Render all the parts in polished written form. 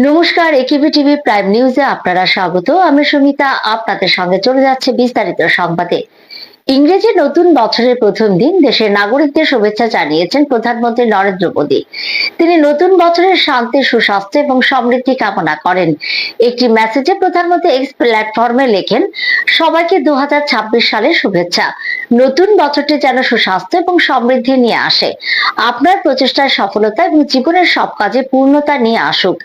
নমস্কার, একিবি TV prime নিউজে আপনারা স্বাগত। আমি সুমিতা আপনাদের সঙ্গে চলে যাচ্ছে বিস্তারিত সংবাদে। ইংরেজি নতুন বছরের প্রথম দিন দেশের নাগরিকদের শুভেচ্ছা জানিয়েছেন প্রধানমন্ত্রী নরেন্দ্র মোদী। তিনি নতুন বছরের শান্তি, সুস্বাস্থ্য এবং সমৃদ্ধি কামনা করেন। একটি মেসেজে প্রধানমন্ত্রী এক্স প্ল্যাটফর্মে লেখেন, সবাইকে 2026 সালের শুভেচ্ছা। নতুন বছরটি যেন সুস্বাস্থ্য এবং সমৃদ্ধি নিয়ে আসে। আপনার প্রচেষ্টার সফলতা এবং জীবনের সব কাজে পূর্ণতা নিয়ে আসুক।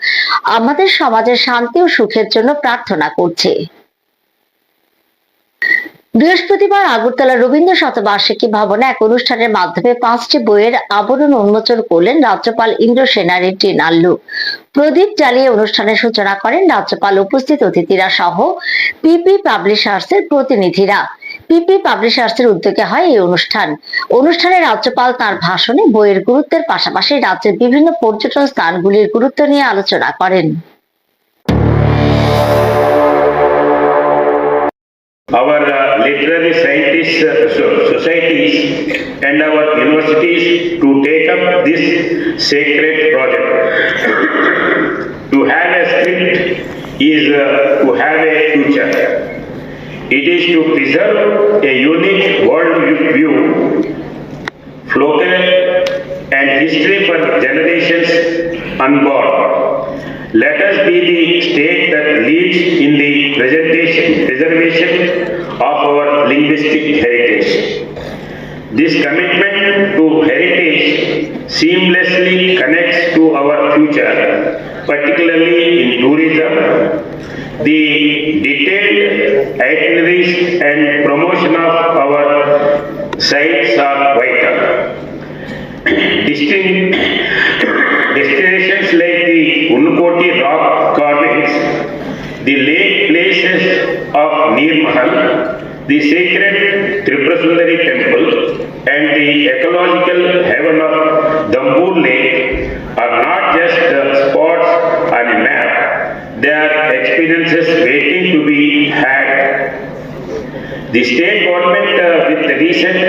আমাদের সমাজের শান্তি ও সুখের জন্য প্রার্থনা করছি। বৃহস্পতিবার আগরতলা রবীন্দ্র শতবার্ষিকী ভবনে এক অনুষ্ঠানের মাধ্যমে 5টি বইয়ের আবরণ উন্মোচন করলেন রাজ্যপাল ইন্দ্র সেনারেড্ডি নাল্লু। প্রদীপ জ্বালিয়ে অনুষ্ঠানের সূচনা করেন রাজ্যপাল। উপস্থিত অতিথিরা সহ পিপি পাবলিশার্সের প্রতিনিধিরা। পিপি পাবলিশার্সের উদ্যোগে হয় এই অনুষ্ঠানে রাজ্যপাল তার ভাষণে বইয়ের গুরুত্বের পাশাপাশি রাজ্যের বিভিন্ন পর্যটন স্থানগুলির গুরুত্ব নিয়ে আলোচনা করেন। Our literary scientists, societies and our universities to take up this sacred project. To have a script is to have a future. It is to preserve a unique world view, folklore and history for generations unborn. Let us be the state that leads in the preservation of our linguistic heritage. This commitment to heritage seamlessly connects to our future, particularly in tourism. The detailed itineraries and promotion of our sites are vital. Destinations like the Unukoti rock carvings, the lake places of Neer Mahal, the sacred Tripurasundari temple, and the ecological heaven of Dambur Lake are not just spots on a map, they are experiences waiting to be had. The state government, with the recent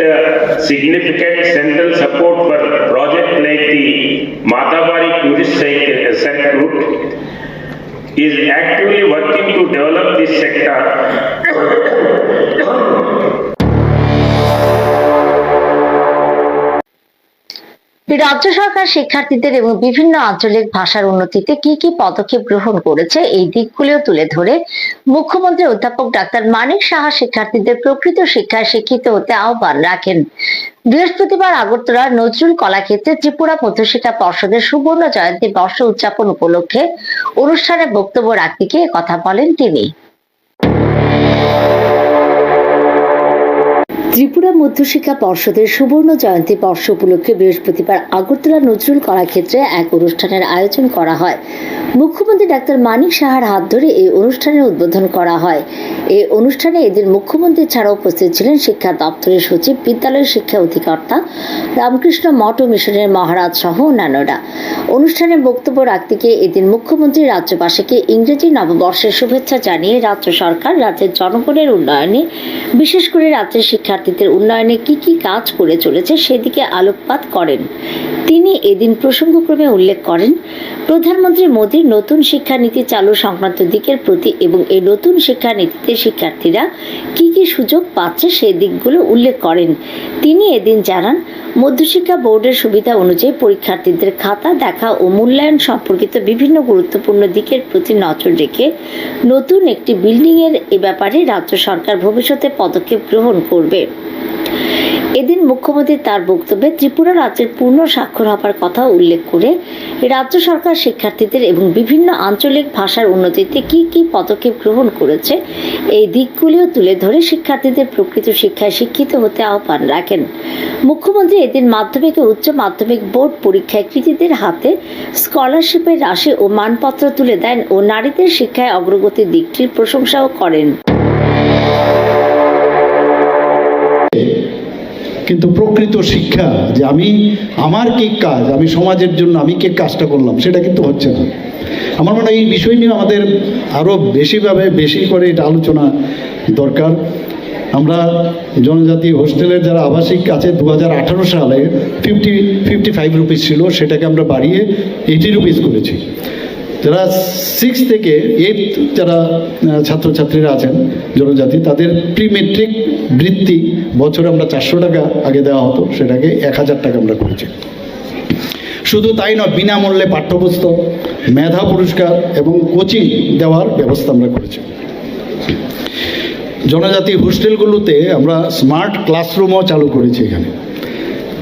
significant central support for projects like the Matabari tourist circuit route, is actively working to develop this sector. রাজ্য সরকার শিক্ষার্থীদের এবং বিভিন্ন আঞ্চলিক ভাষার উন্নতিতে কি কি পদক্ষেপ গ্রহণ করেছে এই দিকগুলিও তুলে ধরে মুখ্যমন্ত্রী অধ্যাপক ডাক্তার মানিক সাহা শিক্ষার্থীদের প্রকৃত শিক্ষায় শিক্ষিত হতে আহ্বান রাখেন। বৃহস্পতিবার আগরতলা নজরুল কলাক্ষেত্রে ত্রিপুরা মধ্যশিক্ষা পর্ষদের সুবর্ণ জয়ন্তী বর্ষ উদযাপন উপলক্ষে অনুষ্ঠানে বক্তব্য রাখতে গিয়ে কথা বলেন তিনি। ত্রিপুরা মধ্যশিক্ষা পর্ষদের সুবর্ণ জয়ন্তী বর্ষ উপলক্ষে বৃহস্পতিবার আগরতলা নজরুল কলাক্ষেত্রে এক অনুষ্ঠানের আয়োজন করা হয়। মুখ্যমন্ত্রী ডাক্তার মানিক সাহার হাত ধরে এই অনুষ্ঠানের উদ্বোধন করা হয়। এই অনুষ্ঠানে এদিন মুখ্যমন্ত্রী ছাড়াও উপস্থিত ছিলেন শিক্ষা দপ্তরের সচিব, বিদ্যালয়ের শিক্ষা অধিকর্তা, রামকৃষ্ণ মঠ ও মিশনের মহারাজ সহ অন্যান্যরা। অনুষ্ঠানে বক্তব্য রাখতে গিয়ে এদিন মুখ্যমন্ত্রী রাজ্যবাসীকে ইংরেজি নববর্ষের শুভেচ্ছা জানিয়ে রাজ্য সরকার রাজ্যের জনগণের উন্নয়নে, বিশেষ করে রাজ্যের শিক্ষার্থীদের উন্নয়নে কি কি কাজ করে চলেছে সেদিকে আলোকপাত করেন। তিনি এদিন প্রসঙ্গক্রমে উল্লেখ করেন, প্রধানমন্ত্রী মোদীর নতুন শিক্ষানীতি চালু সংক্রান্ত দিকের প্রতি এবং এই নতুন শিক্ষানীতিতে শিক্ষার্থীরা কি কি সুযোগ পাচ্ছে সেই দিকগুলো উল্লেখ করেন। তিনি এদিন জানান, মধ্যশিক্ষা বোর্ডের সুবিধা অনুযায়ী পরীক্ষার্থীদের খাতা দেখা ও মূল্যায়ন সম্পর্কিত বিভিন্ন গুরুত্বপূর্ণ দিকের প্রতি নজর রেখে নতুন একটি বিল্ডিং এর এ ব্যাপারে রাজ্য সরকার ভবিষ্যতে পদক্ষেপ গ্রহণ করবে। এদিন মুখ্যমন্ত্রী তার বক্তব্যে ত্রিপুরা রাজ্যের পূর্ণ স্বাক্ষর হবার কথা উল্লেখ করে রাজ্য সরকার শিক্ষার্থীদের এবং বিভিন্ন আঞ্চলিক ভাষার উন্নতিতে কি কি পদক্ষেপ গ্রহণ করেছে এই দিকগুলিও তুলে ধরে শিক্ষার্থীদের প্রকৃত শিক্ষায় শিক্ষিত হতে আহ্বান রাখেন। মুখ্যমন্ত্রী এদিন মাধ্যমিক ও উচ্চ মাধ্যমিক বোর্ড পরীক্ষায় কৃতীদের হাতে স্কলারশিপের রাশি ও মানপত্র তুলে দেন ও নারীদের শিক্ষায় অগ্রগতির দিকটির প্রশংসাও করেন। কিন্তু প্রকৃত শিক্ষা যে আমার কি কাজ, আমি সমাজের জন্য আমি কি কাজটা করলাম, সেটা কিন্তু হচ্ছে না। আমার মনে হয় এই বিষয় নিয়ে আমাদের আরও বেশি করে এটা আলোচনা দরকার। আমরা জনজাতি হোস্টেলের যারা আবাসিক আছে 2018 সালে 55 রুপিস ছিল, সেটাকে আমরা বাড়িয়ে 80 রুপিস করেছি। যারা 6 থেকে 8 যারা ছাত্রছাত্রীরা আছেন জনজাতি, তাদের প্রি মেট্রিক বৃত্তি বছরে আমরা 400 টাকা আগে দেওয়া হতো, সেটাকে 1000 টাকা আমরা করেছি। শুধু তাই নয়, বিনামূল্যে পাঠ্যপুস্তক, মেধা পুরস্কার এবং কোচিং দেওয়ার ব্যবস্থা আমরা করেছি। জনজাতি হোস্টেলগুলোতে আমরা স্মার্ট ক্লাসরুমও চালু করেছি। এখানে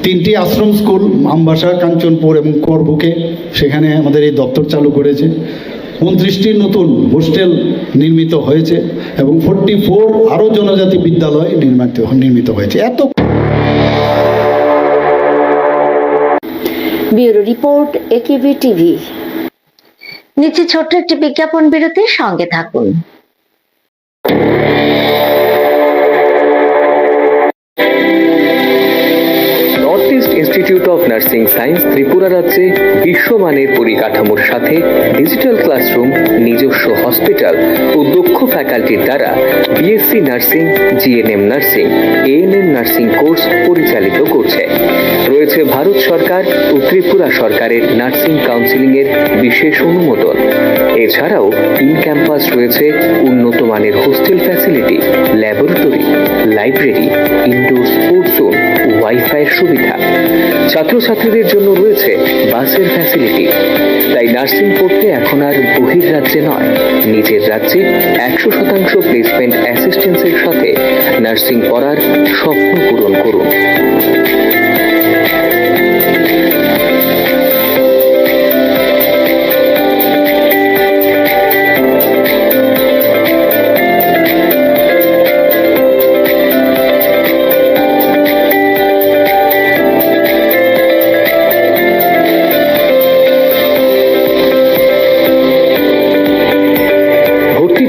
3টি আশ্রম স্কুল, আমবাসা, কাঞ্চনপুর এবং করবুকে, সেখানে আমাদের এই দপ্তর চালু করেছে। 29টি নতুন হোস্টেল নির্মিত হয়েছে এবং 44 আরও জনজাতি বিদ্যালয় নির্মিত হয়েছে। এত ব্যুরো রিপোর্ট, একেবি টিভি। নিচে ছোট্ট একটি বিজ্ঞাপন বিরতি, সঙ্গে থাকুন। North east institute of nursing science Tripura রাজ্যে বিশ্বমানের পরিকাঠামোর সাথে ডিজিটাল ক্লাসরুম, নিজস্ব হসপিটাল ও দক্ষ ফ্যাকাল্টির দ্বারা BSc nursing, GNM nursing, ANM nursing course পরিচালিত করছে। রয়েছে ভারত সরকার ও ত্রিপুরা সরকারের নার্সিং কাউন্সিলিং এর বিশেষ অনুমোদন। এছাড়াও ইন ক্যাম্পাস রয়েছে উন্নত মানের hostel facility, laboratory, library, indoor sports zone, ওয়াইফাইয়ের সুবিধা। ছাত্রছাত্রীদের জন্য রয়েছে বাসের ফ্যাসিলিটি। তাই নার্সিং পড়তে এখন আর বহির্রাজ্যে নয়, নিজের রাজ্যে 100% প্লেসমেন্ট অ্যাসিস্ট্যান্সের সাথে নার্সিং পড়ার স্বপ্ন পূরণ করুন।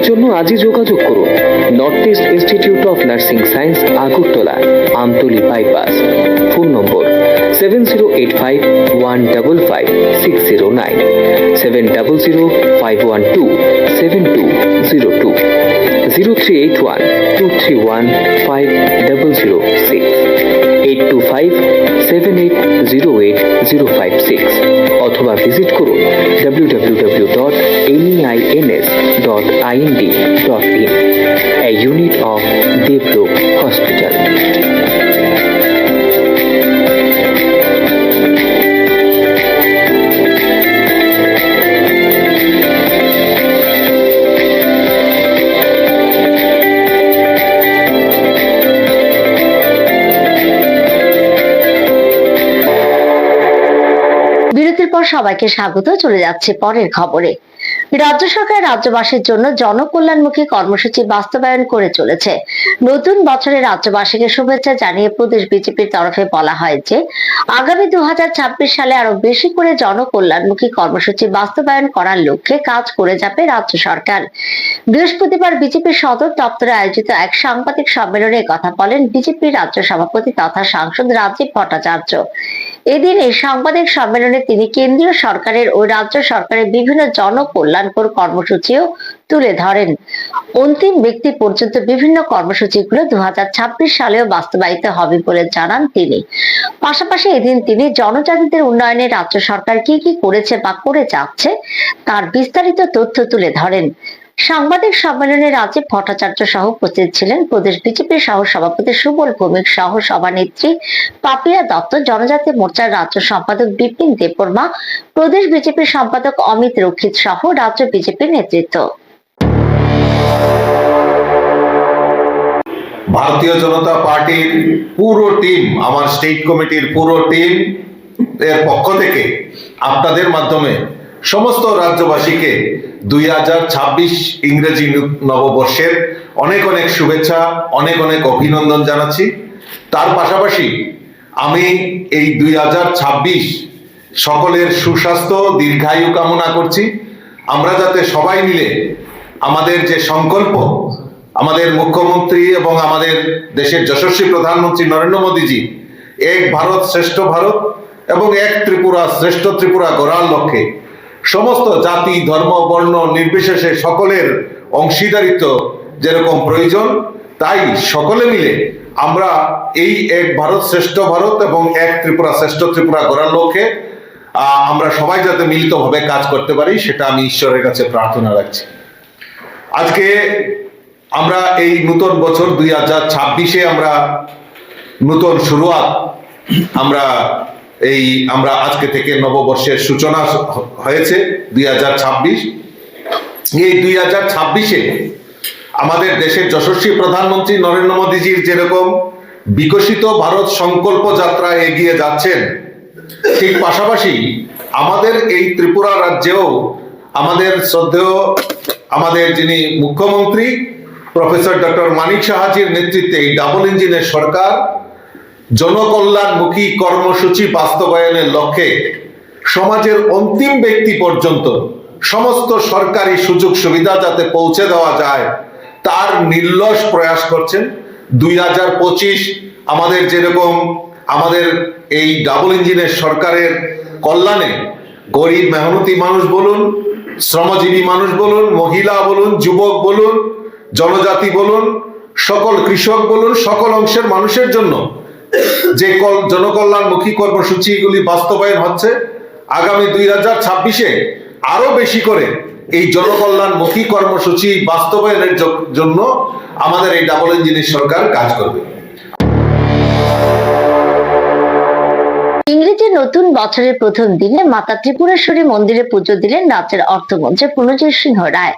জন্য আজই যোগাযোগ করুন north east institute of nursing science, Agartala, Amtali bypass. Phone নম্বর 7085155609, 7005127202, 0381231506, 8257808056, অথবা ভিজিট করুন www.neins.ind.in, a unit of Devlook Hospital. বিরতির পর সবাইকে স্বাগত। চলে যাচ্ছে পরের খবরে। রাজ্য সরকার রাজ্যবাসীর জন্য জনকল্যাণমুখী কর্মসূচি বাস্তবায়ন করে চলেছে। নতুন বছরে রাজ্যবাসীকে শুভেচ্ছা জানিয়ে প্রদেশ বিজেপির তরফে বলা হয় যে আগামী 2026 সালে আরো বেশি করে জনকল্যাণমুখী কর্মসূচি বাস্তবায়ন করার লক্ষ্যে কাজ করে যাবে রাজ্য সরকার। বৃহস্পতিবার বিজেপির সদর দপ্তরে আয়োজিত এক সাংবাদিক সম্মেলনে কথা বলেন বিজেপির রাজ্য সভাপতি তথা সাংসদ রাজীব ভট্টাচার্য। এদিন এই সাংবাদিক সম্মেলনে তিনি কেন্দ্রীয় সরকারের ও রাজ্য সরকারের বিভিন্ন জনকল্যাণকর কর্মসূচিও তুলে ধরেন। অন্তিম ব্যক্তি পর্যন্ত বিভিন্ন কর্মসূচিগুলো 2026 সালেও বাস্তবায়িত হবে বলে জানান তিনি। পাশাপাশি এদিন তিনি জনজাতিদের উন্নয়নে রাজ্য সরকার কি কি করেছে বা করে যাচ্ছে তার বিস্তারিত তথ্য তুলে ধরেন। সাংবাদিক সম্মেলনে রাজীব ভট্টাচার্য সহ উপস্থিত ছিলেন প্রদেশ বিজেপির সহ সভাপতি সুবল ভৌমিক সহ সভানেত্রী পাপিয়া দত্ত, জনজাতি মোর্চার রাজ্য সম্পাদক বিপিন দেববর্মা, প্রদেশ বিজেপির সম্পাদক অমিত রক্ষিত সহ রাজ্য বিজেপির নেতৃত্ব। ভারতীয় জনতা পার্টির পুরো টিম, আমার স্টেট কমিটির পুরো টিম এর পক্ষ থেকে আপনাদের মাধ্যমে সমস্ত রাজ্যবাসীকে 2026 ইংরেজি নববর্ষের অনেক অনেক শুভেচ্ছা, অনেক অনেক অভিনন্দন জানাচ্ছি। তার পাশাপাশি আমি এই 2026 সকলের সুস্বাস্থ্য, দীর্ঘায়ু কামনা করছি। আমরা যাতে সবাই মিলে আমাদের যে সংকল্প, আমাদের মুখ্যমন্ত্রী এবং আমাদের দেশের যশস্বী প্রধানমন্ত্রী নরেন্দ্র মোদীজি এক ভারত শ্রেষ্ঠ ভারত এবং এক ত্রিপুরা শ্রেষ্ঠ ত্রিপুরা গড়ার লক্ষ্যে সমস্ত জাতি, ধর্ম, বর্ণ নির্বিশেষে সকলের অংশীদারিত্ব যেরকম প্রয়োজন, তাই সকলে মিলে আমরা এই এক ভারত শ্রেষ্ঠ ভারত এবং এক ত্রিপুরা শ্রেষ্ঠ ত্রিপুরা গড়ার লক্ষ্যে আমরা সবাই যাতে মিলিতভাবে কাজ করতে পারি সেটা আমি ঈশ্বরের কাছে প্রার্থনা রাখছি। আজকে আমরা এই নতুন বছর 2026-এ আমরা নতুন শুরুয়াত আমরা আজকে থেকে নববর্ষের সূচনা হয়েছে 2026। এই 2026-এ আমাদের দেশের যশস্বী প্রধানমন্ত্রী নরেন্দ্র মোদীজির যেরকম বিকশিত ভারত সংকল্প যাত্রায় এগিয়ে যাচ্ছেন, ঠিক পাশাপাশি আমাদের এই ত্রিপুরা রাজ্যেও আমাদের শ্রদ্ধেয় আমাদের যিনি মুখ্যমন্ত্রী প্রফেসর ডক্টর মানিক সাহাজির নেতৃত্বে এই ডাবল ইঞ্জিনের সরকার জনকল্যাণমুখী কর্মসূচি বাস্তবায়নের লক্ষ্যে সমাজের অন্তিম ব্যক্তি পর্যন্ত সমস্ত সরকারি সুযোগ সুবিধা যাতে পৌঁছে দেওয়া যায় তার নির্লস প্রয়াস করছেন। 2025 আমাদের যেরকম আমাদের এই ডাবল ইঞ্জিনের সরকারের কল্যাণে গরিব মেহনতি মানুষ বলুন, শ্রমজীবী মানুষ বলুন, মহিলা বলুন, যুবক বলুন, জনজাতি বলুন, সকল কৃষক বলুন, সকল অংশের মানুষের জন্য যে জনকল্যাণমুখী কর্মসূচিগুলি বাস্তবায়ন হচ্ছে, আগামী 2026-এ আরো বেশি করে এই জনকল্যাণমুখী কর্মসূচি বাস্তবায়নের জন্য আমাদের এই ডাবল ইঞ্জিনের সরকার কাজ করবে। ইংরেজি নতুন বছরের প্রথম দিনে মাতা ত্রিপুরেশ্বরী মন্দিরে পুজো দিলেন রাজ্যের অর্থমন্ত্রী পুনজিৎ সিংহ রায়।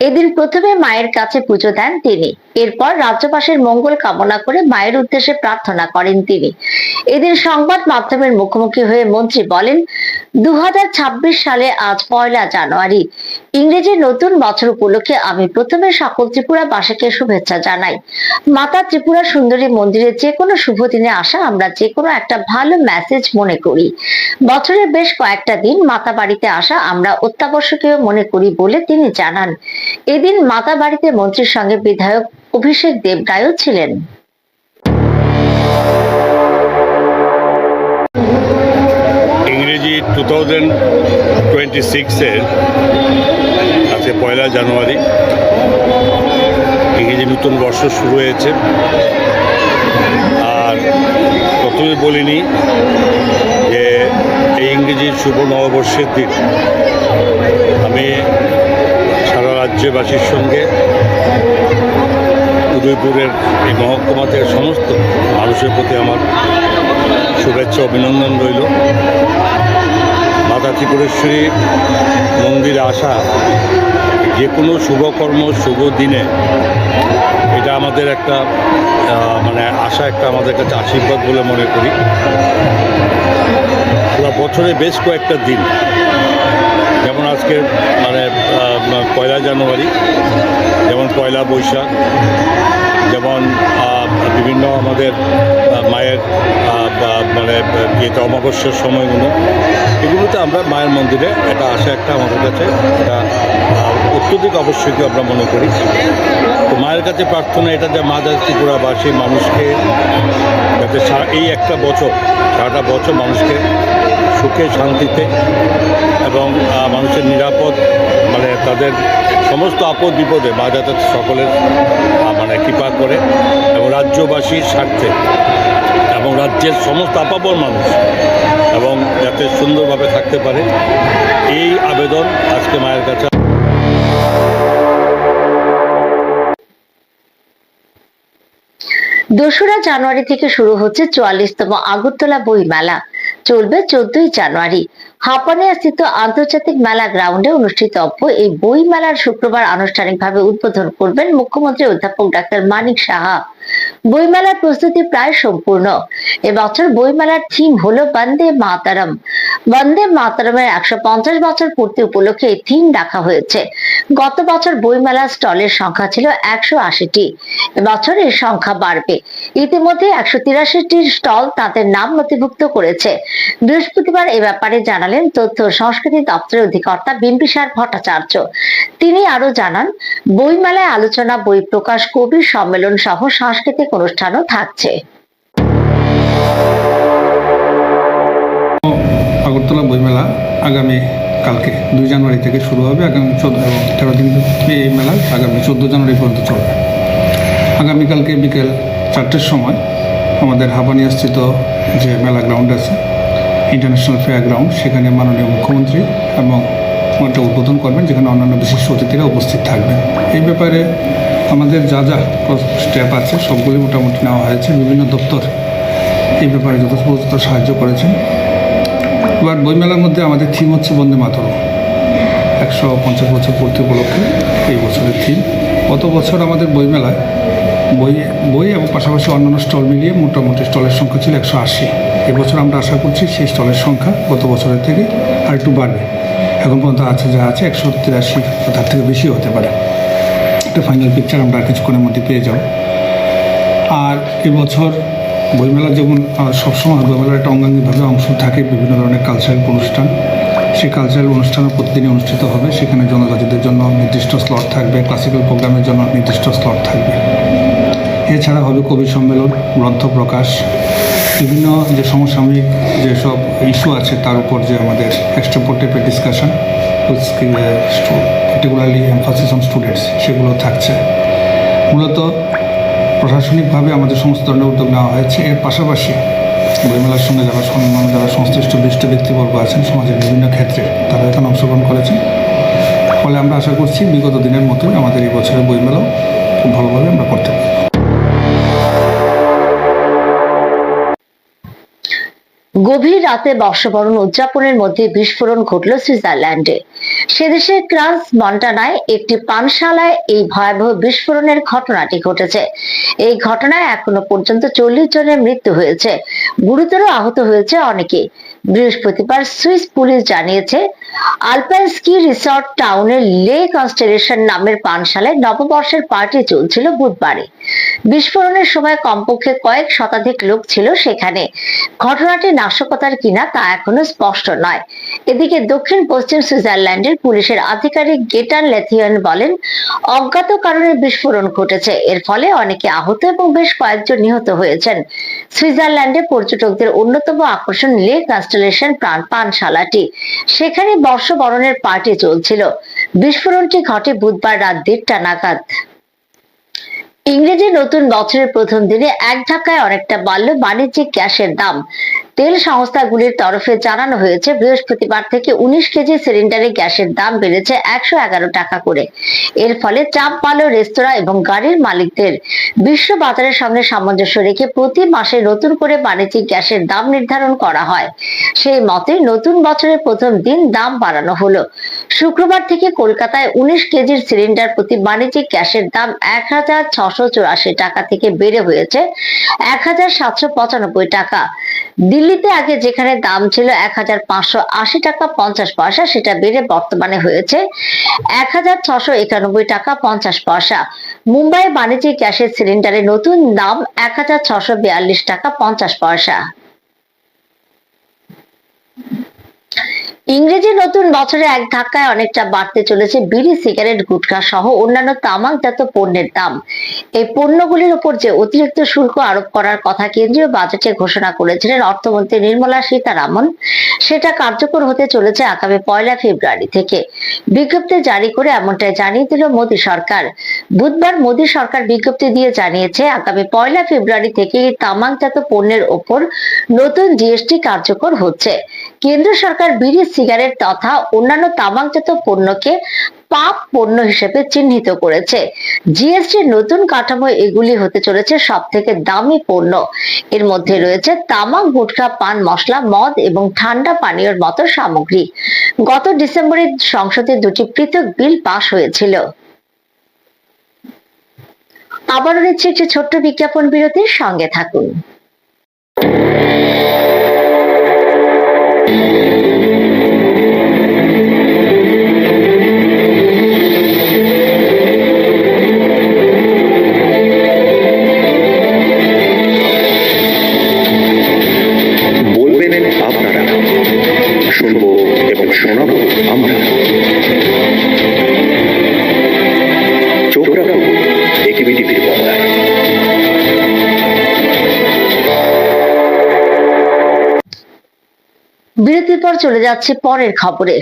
এদিন প্রথমে মায়ের কাছে পুজো দেন তিনি, এরপর রাজ্যবাসীর মঙ্গল কামনা করে মায়ের উদ্দেশ্যে প্রার্থনা করেন তিনি। এদিন সংবাদ মাধ্যমের মুখোমুখি হয়ে মন্ত্রী বলেন, 2026 সালে আজ 1 জানুয়ারি ইংরেজি নতুন বছর উপলক্ষে আমি প্রথমে সকল ত্রিপুরাবাসীকে শুভেচ্ছা জানাই। মাতা ত্রিপুরা সুন্দরী মন্দিরে যে কোনো শুভ দিনে আসা আমরা যে কোনো একটা ভালো মেসেজ মনে করি। বছরের বেশ কয়েকটা দিন মাতা বাড়িতে আসা আমরা অত্যাবশ্যকীয় মনে করি বলে তিনি জানান। এদিন মাতা বাড়িতে মন্ত্রীর সঙ্গে বিধায়ক অভিষেক দেব রায়ও ছিলেন। ইংরেজি 2026-এর আজকে 1 জানুয়ারি ইংরেজি নতুন বর্ষ শুরু হয়েছে। আর প্রথমে বলিনি যে এই ইংরেজির শুভ নববর্ষের দিন আমি সারা রাজ্যবাসীর সঙ্গে উদয়পুরের এই মহকুমা থেকে সমস্ত মানুষের প্রতি আমার শুভেচ্ছা অভিনন্দন রইল। মাতা ত্রিপুরেশ্বরী মন্দিরে আসা যে কোনো শুভকর্ম শুভ দিনে এটা আমাদের একটা আসা একটা আমাদের কাছে আশীর্বাদ বলে মনে করি। পুরো বছরে বেশ কয়েকটা দিন, যেমন আজকে 1 জানুয়ারি, যেমন 1 বৈশাখ, যেমন বিভিন্ন আমাদের মায়ের অমাবস্যার সময়গুলো, এগুলোতে আমরা মায়ের মন্দিরে এটা আসা একটা আমাদের কাছে এটা অত্যধিক আবশ্যকীয় আমরা মনে করি। তো মায়ের কাছে প্রার্থনা এটা যে মা ত্রিপুরাবাসী মানুষকে যাতে এই একটা বছর সারাটা বছর মানুষকে সুখে শান্তিতে এবং মানুষের নিরাপদ তাদের সমস্ত আপদ বিপদে মা যাতে সকলের কৃপা করে এবং রাজ্যবাসীর স্বার্থে এবং রাজ্যের সমস্ত আপামর মানুষ এবং যাতে সুন্দরভাবে থাকতে পারে, এই আবেদন আজকে মায়ের কাছে। 2রা জানুয়ারি থেকে শুরু হচ্ছে 44তম আগরতলা বই মেলা, চলবে 14ই জানুয়ারি। হাপানিয়া স্থিত আন্তর্জাতিক মেলা গ্রাউন্ডে অনুষ্ঠিত এই বই মেলার শুক্রবার আনুষ্ঠানিকভাবে উদ্বোধন করবেন মুখ্যমন্ত্রী অধ্যাপক ডাক্তার মানিক সাহা। বইমেলার প্রস্তুতি প্রায় সম্পূর্ণ। এবছর বইমেলার থিম হলো বন্দে মাতরম। বন্দে মাতরমের 150 বছর পূর্তি উপলক্ষে এই থিম রাখা হয়েছে। গত বছর বইমেলার স্টলের সংখ্যা ছিল 180টি, এবছর এর সংখ্যা বাড়বে। ইতিমধ্যে 183টি স্টল তাদের নাম নথিভুক্ত করেছে। বৃহস্পতিবার এ ব্যাপারে জানালেন তথ্য সংস্কৃতি দপ্তরের অধিকর্তা বিম্বিসার ভট্টাচার্য। তিনি আরো জানান, বইমেলায় আলোচনা, বই প্রকাশ, কবি সম্মেলন সহ সাংস্কৃতিক অনুষ্ঠানও থাকছে। আগরতলা বইমেলা আগামী কালকে 2 জানুয়ারি থেকে শুরু হবে। আগামী 14 এবং 13 দিন এই মেলা আগামী 14 জানুয়ারি পর্যন্ত চলবে। আগামীকালকে বিকেল 4টের সময় আমাদের হাপানিয়াস্থিত যে মেলা গ্রাউন্ড আছে ইন্টারন্যাশনাল ফেয়ার গ্রাউন্ড, সেখানে মাননীয় মুখ্যমন্ত্রী এবং ওটা উদ্বোধন করবেন, যেখানে অন্যান্য বিশিষ্ট অতিথিরা উপস্থিত থাকবেন। এই ব্যাপারে আমাদের যা যা স্টেপ আছে সবগুলি মোটামুটি নেওয়া হয়েছে। বিভিন্ন দপ্তর এই ব্যাপারে যথোপযুক্ত সাহায্য করেছেন। এবার বইমেলার মধ্যে আমাদের থিম হচ্ছে বন্দে মাতরম। 150 বছর পূর্তি উপলক্ষে এই বছরের থিম। গত বছর আমাদের বইমেলায় বই এবং পাশাপাশি অন্যান্য স্টল মিলিয়ে মোটামুটি স্টলের সংখ্যা ছিল 180। এবছর আমরা আশা করছি সেই স্টলের সংখ্যা গত বছরের থেকে আর একটু বাড়বে। এখন পর্যন্ত আছে যা আছে 183, তার থেকে বেশি হতে পারে। একটা ফাইনাল পিকচার আমরা কিছুক্ষণের মধ্যে পেয়ে যাব। আর এবছর বইমেলা যেমন সবসময় বইমেলার একটা অঙ্গাঙ্গিভাবে অংশ থাকে বিভিন্ন ধরনের কালচারাল অনুষ্ঠান। সেই কালচারাল অনুষ্ঠানও প্রতিদিনই অনুষ্ঠিত হবে। সেখানে জনজাতিদের জন্য নির্দিষ্ট স্লট থাকবে, ক্লাসিক্যাল প্রোগ্রামের জন্য নির্দিষ্ট স্লট থাকবে। এছাড়া হবে কবি সম্মেলন, গ্রন্থ প্রকাশ, বিভিন্ন যে সমসাময়িক যেসব ইস্যু আছে তার উপর যে আমাদের এক্সট্রা টাইপের discussion, particularly emphasis on students, সেগুলো থাকছে। মূলত প্রশাসনিকভাবে আমাদের সমস্ত ধরনের উদ্যোগ নেওয়া হয়েছে। এর পাশাপাশি বইমেলার সঙ্গে যারা সংশ্লিষ্ট বিশিষ্ট ব্যক্তিবর্গ আছেন সমাজের বিভিন্ন ক্ষেত্রে, তারা এখানে অংশগ্রহণ করেছেন। ফলে আমরা আশা করছি বিগত দিনের মতোই আমাদের এই বছরের বইমেলাও খুব ভালোভাবে আমরা করতে পারব। গভীর রাতে বর্ষবরণ উদযাপনের মধ্যে বিস্ফোরণ ঘটল সুইজারল্যান্ডে। সেদেশের ক্রান্স মন্টানায় একটি পানশালায় এই ভয়াবহ বিস্ফোরণের ঘটনাটি ঘটেছে। এই ঘটনায় এখনো পর্যন্ত 40 জনের মৃত্যু হয়েছে, গুরুতর আহত হয়েছে অনেকে। বৃহস্পতিবার সুইস পুলিশ জানিয়েছে আলপাইন স্কি রিসর্ট টাউনের লে কনস্টেলেশন নামের পানশালায় নববর্ষের পার্টি চলছিল বুধবারে। বিস্ফোরণের সময় কমপক্ষে কয়েক শতাধিক লোক ছিল সেখানে। ঘটনাটি নাশকতার কিনা তা এখনো স্পষ্ট নয়। এদিকে দক্ষিণ পশ্চিম সুইজারল্যান্ডের পুলিশের আধিকারিক গেটান লেথিয়ান বলেন, অজ্ঞাত কারণে বিস্ফোরণ ঘটেছে। এর ফলে অনেকে আহত এবং বেশ কয়েকজন নিহত হয়েছেন। সুইজারল্যান্ডে পর্যটকদের অন্যতম আকর্ষণ লে কনস্টেলেশন পানশালাটি। সেখানে বর্ষবরণের পার্টি চলছিল। বিস্ফোরণটি ঘটে বুধবার রাত 1:30 নাগাদ। ইংরেজি নতুন বছরের প্রথম দিনে এক ধাক্কায় অনেকটা বাড়ল বাণিজ্যিক গ্যাসের দাম। তেল সংস্থাগুলির তরফে জানানো হয়েছে বৃহস্পতিবার থেকে 19 কেজি সিলিন্ডারে গ্যাসের দাম বেড়েছে 111 টাকা করে। এর ফলে চাপ বাড়ল রেস্তোরাঁ এবং গাড়ির মালিকদের। বিশ্ব বাজারের সঙ্গে সামঞ্জস্য রেখে প্রতি মাসে নতুন করে বাণিজ্যিক গ্যাসের দাম নির্ধারণ করা হয়। সেই মতে নতুন বছরের প্রথম দিন দাম বাড়ানো হলো। শুক্রবার থেকে কলকাতায় 19 কেজির সিলিন্ডার প্রতি বাণিজ্যিক গ্যাসের দাম 1684 টাকা থেকে বেড়ে হয়েছে 1795 টাকা। দিল্লিতে আগে যেখানে দাম ছিল 1580 টাকা 50 পয়সা, সেটা বেড়ে বর্তমানে হয়েছে 1691 টাকা 50 পয়সা। মুম্বাই বাণিজ্যিক গ্যাসের সিলিন্ডারের নতুন দাম 1642 টাকা 50 পয়সা। ইংরেজি নতুন বছরে এক ধাক্কায় অনেকটা বাড়তে চলেছে বিড়ি, সিগারেট, গুটখা সহ অন্যান্য তামাকজাত পণ্যের দাম। এই পণ্যগুলির উপর যে অতিরিক্ত শুল্ক আরোপ করার কথা কেন্দ্রীয় বাজেটে ঘোষণা করেছিলেন অর্থমন্ত্রী নির্মলা সীতারামন, সেটা কার্যকর হতে চলেছে আগামী 1 ফেব্রুয়ারি থেকে। বিজ্ঞপ্তি জারি করে এমনটাই জানিয়ে দিল মোদী সরকার। বুধবার মোদী সরকার বিজ্ঞপ্তি দিয়ে জানিয়েছে আগামী 1 ফেব্রুয়ারি থেকে তামাকজাত পণ্যের ওপর নতুন জিএসটি কার্যকর হচ্ছে। কেন্দ্র সরকার বিড়ি, সিগারেট তথা অন্যান্য তামাকজাত পণ্যকে পাপ পণ্য হিসেবে চিহ্নিত করেছে। জিএসটির নতুন কাঠামো এগুলি হতে চলেছে সব থেকে দামি পণ্য। এর মধ্যে রয়েছে তামাক, গুটখা, পান মশলা, মদ এবং ঠান্ডা পানীয়র মতো সামগ্রী। গত ডিসেম্বরে সংসদে 2টি পৃথক বিল পাশ হয়েছিল। আবারও নিচ্ছে একটি ছোট্ট বিজ্ঞাপন বিরতির সঙ্গে থাকুন। শুনবো এবং শোনাবো আমরা। চোখ রাখো একিবি টিভির পর্দায়। বিরতির পর চলে যাচ্ছে পরের খবরে।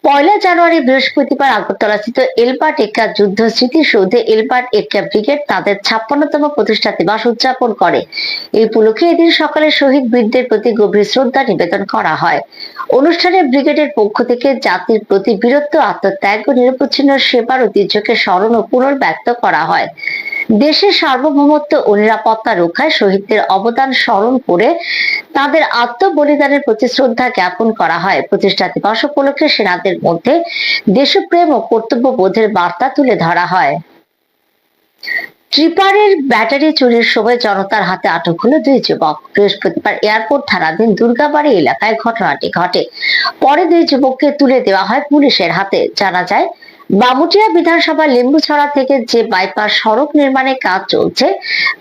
পয়লা জানুয়ারি বৃহস্পতিবার আগরতলাস্থিত এলবার্ট এক্কা যুদ্ধ স্মৃতিসৌধে এলবার্ট এক্কা ব্রিগেড তাদের 56তম প্রতিষ্ঠা দিবস উদযাপন করে। এই উপলক্ষে এদিন সকালে শহীদ বীরদের প্রতি গভীর শ্রদ্ধা নিবেদন করা হয়। অনুষ্ঠানে ব্রিগেডের পক্ষ থেকে জাতির প্রতি বীরত্ব, আত্মত্যাগ ও নিরবচ্ছিন্ন সেবার ঐতিহ্যকে স্মরণ ও পুনর্ব্যক্ত করা হয়। দেশের সার্বভৌমত্ব ও নিরাপত্তা রক্ষায় শহীদদের অবদান স্মরণ করে তাদের আত্মবলিদানের প্রতি শ্রদ্ধা জ্ঞাপন করা হয়। প্রতিষ্ঠা দিবস উপলক্ষে সেনাদের মধ্যে দেশপ্রেম ও কর্তব্যবোধের বার্তা তুলে ধরা হয়। ট্রিপারের ব্যাটারি চুরির সময় জনতার হাতে আটক হলো 2 যুবক। বৃহস্পতিবার এয়ারপোর্ট থানাধীন দুর্গাবাড়ি এলাকায় ঘটনাটি ঘটে। পরে 2 যুবককে তুলে দেওয়া হয় পুলিশের হাতে। জানা যায়, বামুটিয়া বিধানসভা লেম্বুছড়া থেকে যে বাইপাস সড়ক নির্মাণের কাজ চলছে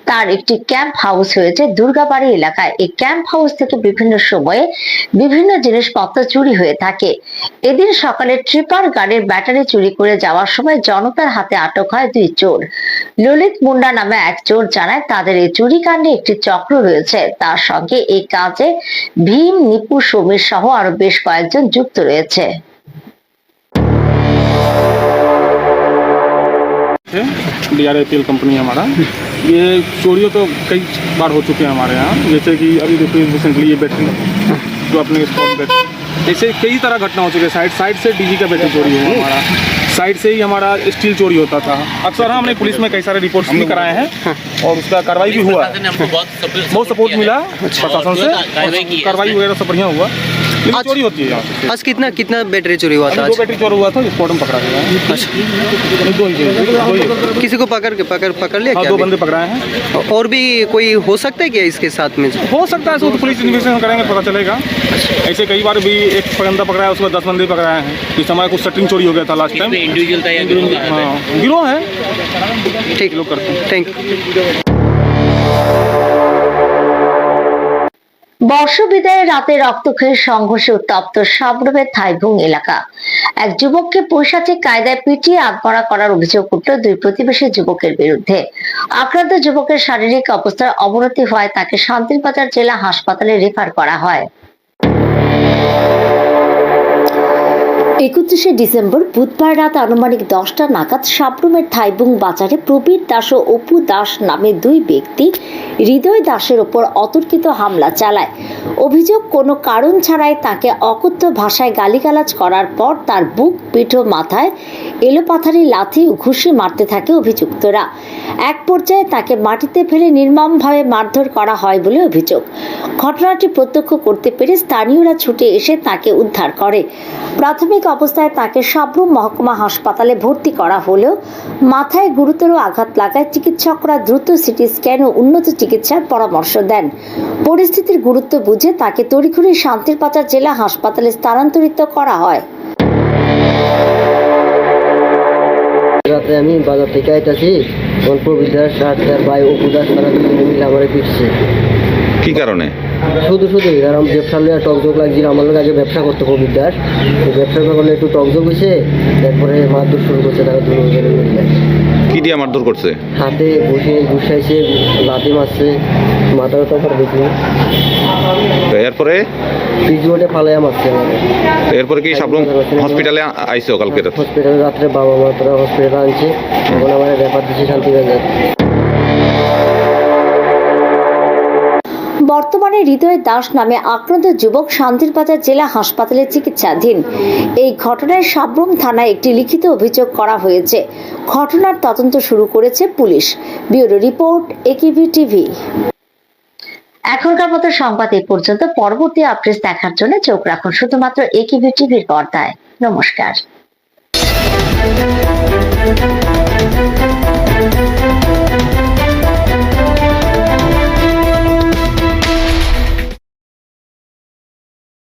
তার একটি ক্যাম্প হাউস হয়েছে দুর্গাবাড়ি এলাকায়। এই ক্যাম্প হাউস থেকে বিভিন্ন সময়ে বিভিন্ন জিনিসপত্র চুরি হয়ে থাকে। এদিন সকালে ট্রিপার গাড়ির ব্যাটারি চুরি করে যাওয়ার সময় জনতার হাতে আটক হয় 2 চোর। ললিত মুন্ডা নামে এক চোর জানায়, তাদের এই চুরি কাণ্ডে একটি চক্র রয়েছে। তার সঙ্গে এই কাজে ভীম, নিপু, সমীর সহ আরো বেশ কয়েকজন যুক্ত রয়েছে। DRAPL कंपनी है हमारा। ये चोरियों तो कई बार हो चुके हैं हमारे यहाँ, जैसे कि अभी देखिए रिसेंटली ये बैटरी जो अपने स्पॉट बैटरी, ऐसे कई तरह घटना हो चुकी है। साइड से डीजी का बैटरी चोरी हुआ हमारा, साइड से ही हमारा स्टील चोरी होता था अक्सर। हमने पुलिस में कई सारे रिपोर्ट्स भी कराए हैं और उसका कार्रवाई भी हुआ, बहुत सपोर्ट मिला प्रशासन से, कार्रवाई वगैरह सब बढ़िया हुआ। लेकिन चोरी होती है यहाँ से। आज कितना बैटरी चोरी हुआ था? 2 बैटरी चोरी हुआ था, स्पॉट में पकड़ा गया। दो ही किसी को पकड़ लिया हाँ, क्या? 2 बंदे पकड़ाए हैं। और भी कोई हो सकता है क्या इसके साथ में? हो सकता है, इसको तो पुलिस इन्वेस्टिगेशन करेंगे, पता चलेगा। ऐसे कई बार भी एक बंदा पकड़ा है, उसमें 10 बंदे पकड़ाए हैं। इस समय कुछ शटरिंग चोरी हो गया था लास्ट टाइम। इंडिविजुअल था या गिरोह है। ठीक, लोग करते हैं। Thank you. বর্ষবিদায়ের রাতে রক্তক্ষয়ী সংঘর্ষে উত্তপ্ত সাবরুমের থাইভুং এলাকা। এক যুবককে পৈশাচিক কায়দায় পিটিয়ে আত্মহত্যা করার অভিযোগ উঠল 2 প্রতিবেশী যুবকের বিরুদ্ধে। আক্রান্ত যুবকের শারীরিক অবস্থার অবনতি হওয়ায় তাকে শান্তিরবাজার জেলা হাসপাতালে রেফার করা হয়। 31শে ডিসেম্বর বুধবার রাত আনুমানিক 10টা নাগাদ সাবরুমের থাইভুং বাজারে প্রবীর দাস ও অপু দাস নামে 2 ব্যক্তি হৃদয় দাসের ওপর অতর্কিত হামলা চালায়। অভিযোগ, কোনো কারণ ছাড়াই তাকে অকথ্য ভাষায় গালিগালাজ করার পর তার বুক, পিঠ ও মাথায় এলোপাথারি লাথি ও ঘুষি মারতে থাকে অভিযুক্তরা। এক পর্যায়ে তাকে মাটিতে ফেলে নির্মমভাবে মারধর করা হয় বলে অভিযোগ। ঘটনাটি প্রত্যক্ষ করতে পেরে স্থানীয়রা ছুটে এসে তাকে উদ্ধার করে। প্রাথমিক অবস্থায় তাকে সাবরুম মহকুমা হাসপাতালে ভর্তি করা হলেও মাথায় গুরুতর আঘাত লাগায় চিকিৎসকরা দ্রুত সিটি স্ক্যান ও উন্নত চিকিৎসার পরামর্শ দেন। পরিস্থিতির গুরুত্ব বুঝে তাকে তড়িঘড়ি শান্তিরবাজার জেলা হাসপাতালে স্থানান্তরিত করা হয়। রাতে আমি বাজার থেকে আইতাছি, প্রবীর দাস আর তার ভাই অপু দাস তারা 2 জনে মিলে আমার পিটছে। কি কারণে? শুধু কারণ ব্যবসা নিয়ে টকজোক লাগছিল। আমার লোক আগে ব্যবসা করতো প্রবীর দাস, ব্যবসার কারণে একটু টকজোক হয়েছে, তারপরে মারধর শুরু করছে তারা 2 জনে মিলে। কি দিয়ে মারধর করছে? হাতে বসে ঘুষাইছে, লাথি মারছে, মাথার তো দেখি। এরপরে পিছুটে ফালাইয়া মারছে আমাদের। এরপরে কি সাবরুম হসপিটালে আইছো কালকে রাতে? হসপিটালে রাত্রে বাবা মা তোরা হসপিটালে আনছে, এখন আমার রেফার দিচ্ছে শান্তিবাজার। বর্তমানে হৃদয় দাস নামে আক্রান্ত যুবক শান্তিরবাজার জেলা হাসপাতালে চিকিৎসাধীন। এই ঘটনায় সাবরুম থানায় একটি লিখিত অভিযোগ করা হয়েছে। ঘটনার তদন্ত শুরু করেছে পুলিশ। ব্যুরো রিপোর্ট, একিভি টিভি। এখনকার মতো সংবাদ এই পর্যন্ত। পরবর্তী আপডেট দেখার জন্য চোখ রাখুন শুধুমাত্র একিভি টিভির পর্দায়। নমস্কার।